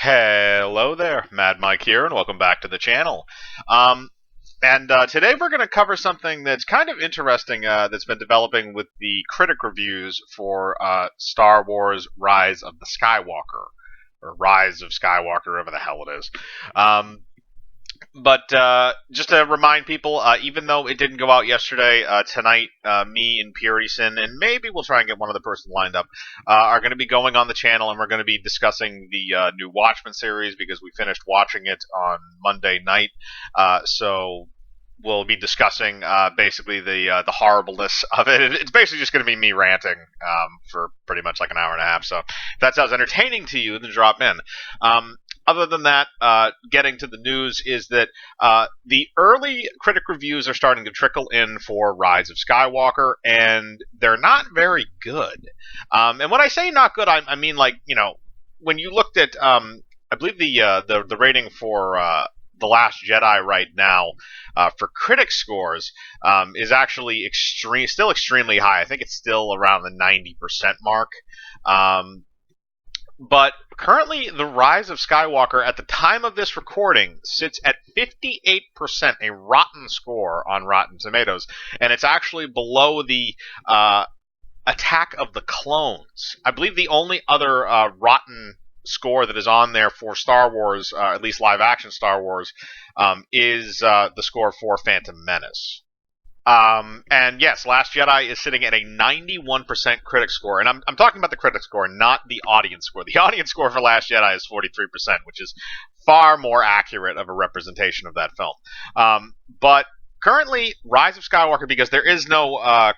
Hello there, Mad Mike here, and welcome back to the channel. Um, and today we're going to cover something that's kind of interesting that's been developing with the critic reviews for Star Wars Rise of the Skywalker, or Rise of Skywalker, whatever the hell it is. Um, but just to remind people, even though it didn't go out yesterday, tonight, me and Purity Sin, and maybe we'll try and get one other person lined up, are going to be going on the channel, and we're going to be discussing the new Watchmen series because we finished watching it on Monday night. So we'll be discussing basically the horribleness of it. It's basically just going to be me ranting for pretty much like an hour and a half. So if that sounds entertaining to you, then drop in. Other than that, getting to the news is that the early critic reviews are starting to trickle in for Rise of Skywalker, and they're not very good. And when I say not good, I mean like, when you looked at, I believe the rating for The Last Jedi right now for critic scores is actually still extremely high. I think it's still around the 90% mark. But currently, The Rise of Skywalker, at the time of this recording, sits at 58%, a rotten score on Rotten Tomatoes, and it's actually below the Attack of the Clones. I believe the only other rotten score that is on there for Star Wars, at least live-action Star Wars, is the score for Phantom Menace. And yes, Last Jedi is sitting at a 91% critic score, and I'm talking about the critic score, not the audience score. The audience score for Last Jedi is 43%, which is far more accurate of a representation of that film. But currently, Rise of Skywalker, because there is no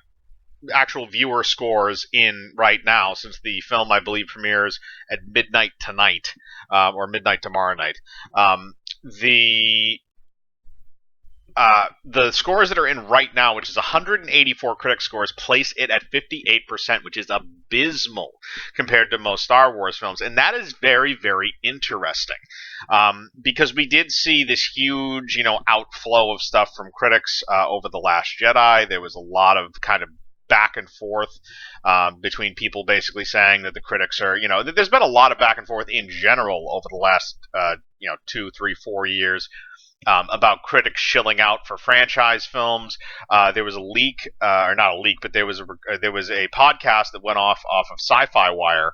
actual viewer scores in right now, since the film, I believe, premieres at midnight tonight, or midnight tomorrow night. The scores that are in right now, which is 184 critic scores, place it at 58%, which is abysmal compared to most Star Wars films. And that is very, very interesting. Because we did see this huge, outflow of stuff from critics over The Last Jedi. There was a lot of kind of back and forth between people basically saying that the critics are, there's been a lot of back and forth in general over the last, 2, 3, 4 years. About critics shilling out for franchise films. There was a leak, or not a leak, but there was a podcast that went off of Sci-Fi Wire,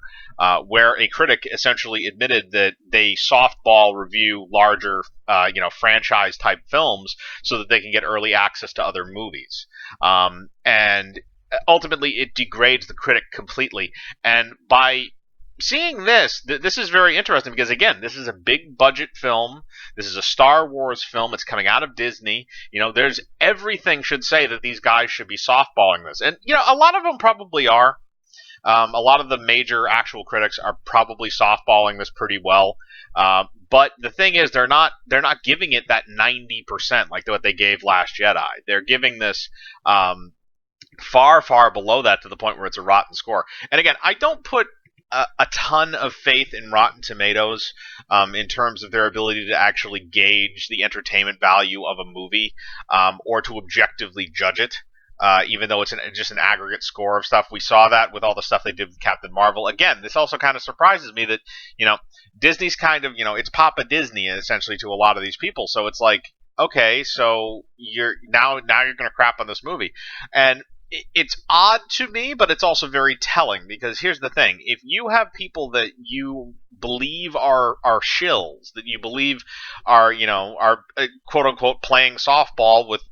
where a critic essentially admitted that they softball review larger, franchise type films so that they can get early access to other movies. And ultimately, it degrades the critic completely. And by seeing this is very interesting because, again, this is a big budget film. This is a Star Wars film. It's coming out of Disney. There's everything should say that these guys should be softballing this. And, a lot of them probably are. A lot of the major actual critics are probably softballing this pretty well. But the thing is, they're not giving it that 90% like what they gave Last Jedi. They're giving this far, far below that, to the point where it's a rotten score. And again, I don't put a ton of faith in Rotten Tomatoes in terms of their ability to actually gauge the entertainment value of a movie, or to objectively judge it, even though it's just an aggregate score of stuff. We saw that with all the stuff they did with Captain Marvel. Again, this also kind of surprises me that, Disney's kind of, it's Papa Disney essentially to a lot of these people. So it's like, okay, so you're going to crap on this movie. And it's odd to me, but it's also very telling, because here's the thing. If you have people that you believe are shills, that you believe are quote-unquote playing softball with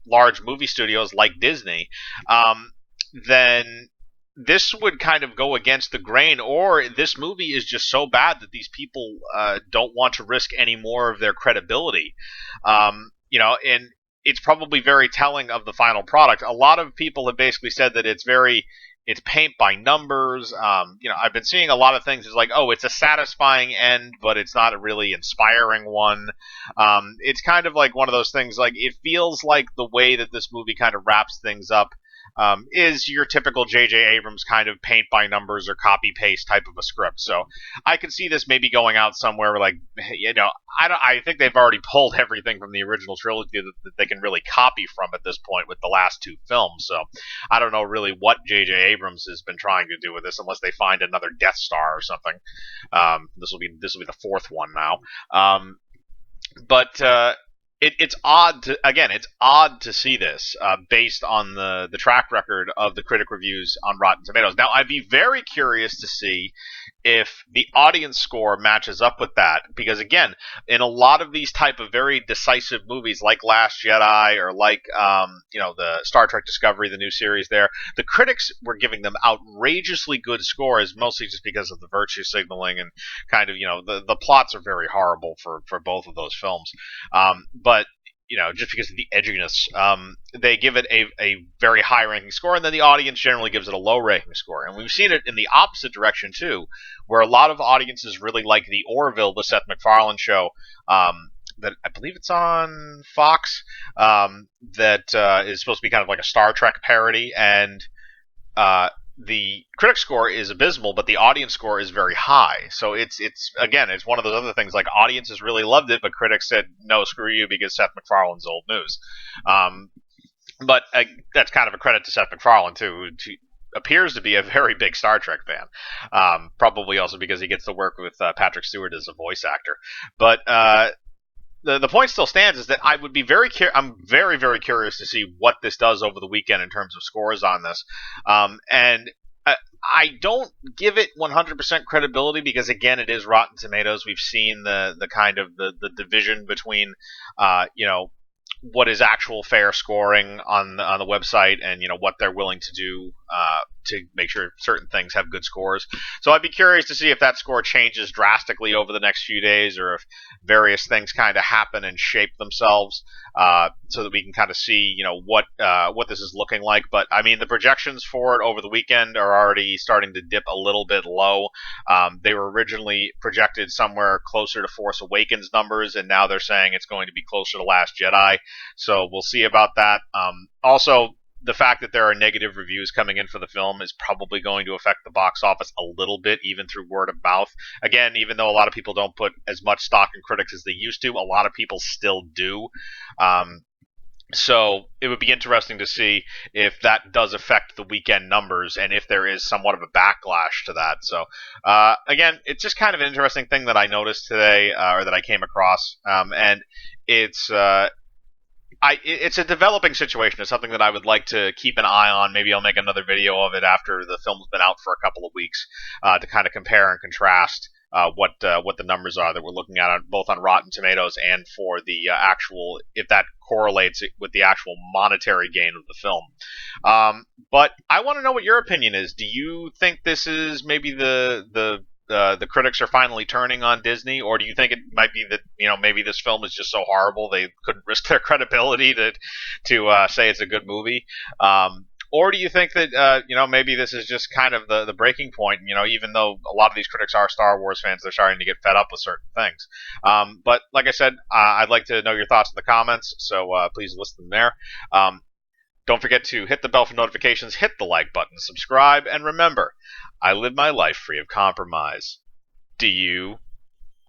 large movie studios like Disney, then this would kind of go against the grain, or this movie is just so bad that these people don't want to risk any more of their credibility. And it's probably very telling of the final product. A lot of people have basically said that it's paint by numbers. I've been seeing a lot of things. It's like, oh, it's a satisfying end, but it's not a really inspiring one. It's kind of like one of those things, like, it feels like the way that this movie kind of wraps things up is your typical J.J. Abrams kind of paint by numbers or copy paste type of a script. So I could see this maybe going out somewhere like, I think they've already pulled everything from the original trilogy that they can really copy from at this point with the last two films. So I don't know really what J.J. Abrams has been trying to do with this, unless they find another Death Star or something. This will be the fourth one now. But it's odd to see this based on the track record of the critic reviews on Rotten Tomatoes. Now, I'd be very curious to see if the audience score matches up with that, because again, in a lot of these type of very decisive movies like Last Jedi or like the Star Trek Discovery, the new series there, the critics were giving them outrageously good scores, mostly just because of the virtue signaling and kind of the plots are very horrible for both of those films, but just because of the edginess, they give it a very high ranking score, and then the audience generally gives it a low ranking score. And we've seen it in the opposite direction too, where a lot of audiences really like the Orville, the Seth MacFarlane show, that I believe it's on Fox, that is supposed to be kind of like a Star Trek parody, and the critic score is abysmal, but the audience score is very high. So it's one of those other things, like audiences really loved it, but critics said no, screw you, because Seth MacFarlane's old news. But that's kind of a credit to Seth MacFarlane too, who appears to be a very big Star Trek fan. Probably also because he gets to work with Patrick Stewart as a voice actor. But the point still stands, is that I would be I'm very, very curious to see what this does over the weekend in terms of scores on this. And I don't give it 100% credibility because, again, it is Rotten Tomatoes. We've seen the kind of the division between, what is actual fair scoring on the website, and what they're willing to do to make sure certain things have good scores. So I'd be curious to see if that score changes drastically over the next few days, or if various things kind of happen and shape themselves, so that we can kind of see what this is looking like. But I mean, the projections for it over the weekend are already starting to dip a little bit low. They were originally projected somewhere closer to Force Awakens numbers, and now they're saying it's going to be closer to Last Jedi. So we'll see about that. Also, the fact that there are negative reviews coming in for the film is probably going to affect the box office a little bit, even through word of mouth. Again, even though a lot of people don't put as much stock in critics as they used to, a lot of people still do. So it would be interesting to see if that does affect the weekend numbers, and if there is somewhat of a backlash to that. So again, it's just kind of an interesting thing that I noticed today, or that I came across, and it's it's a developing situation. It's something that I would like to keep an eye on. Maybe I'll make another video of it after the film's been out for a couple of weeks, to kind of compare and contrast what the numbers are that we're looking at both on Rotten Tomatoes, and for the actual, if that correlates with the actual monetary gain of the film. But I want to know what your opinion is. Do you think this is maybe the critics are finally turning on Disney, or do you think it might be that maybe this film is just so horrible they couldn't risk their credibility to say it's a good movie? Or do you think that maybe this is just kind of the breaking point? Even though a lot of these critics are Star Wars fans, they're starting to get fed up with certain things. But like I said, I'd like to know your thoughts in the comments, so please list them there. Don't forget to hit the bell for notifications, hit the like button, subscribe, and remember, I live my life free of compromise. Do you?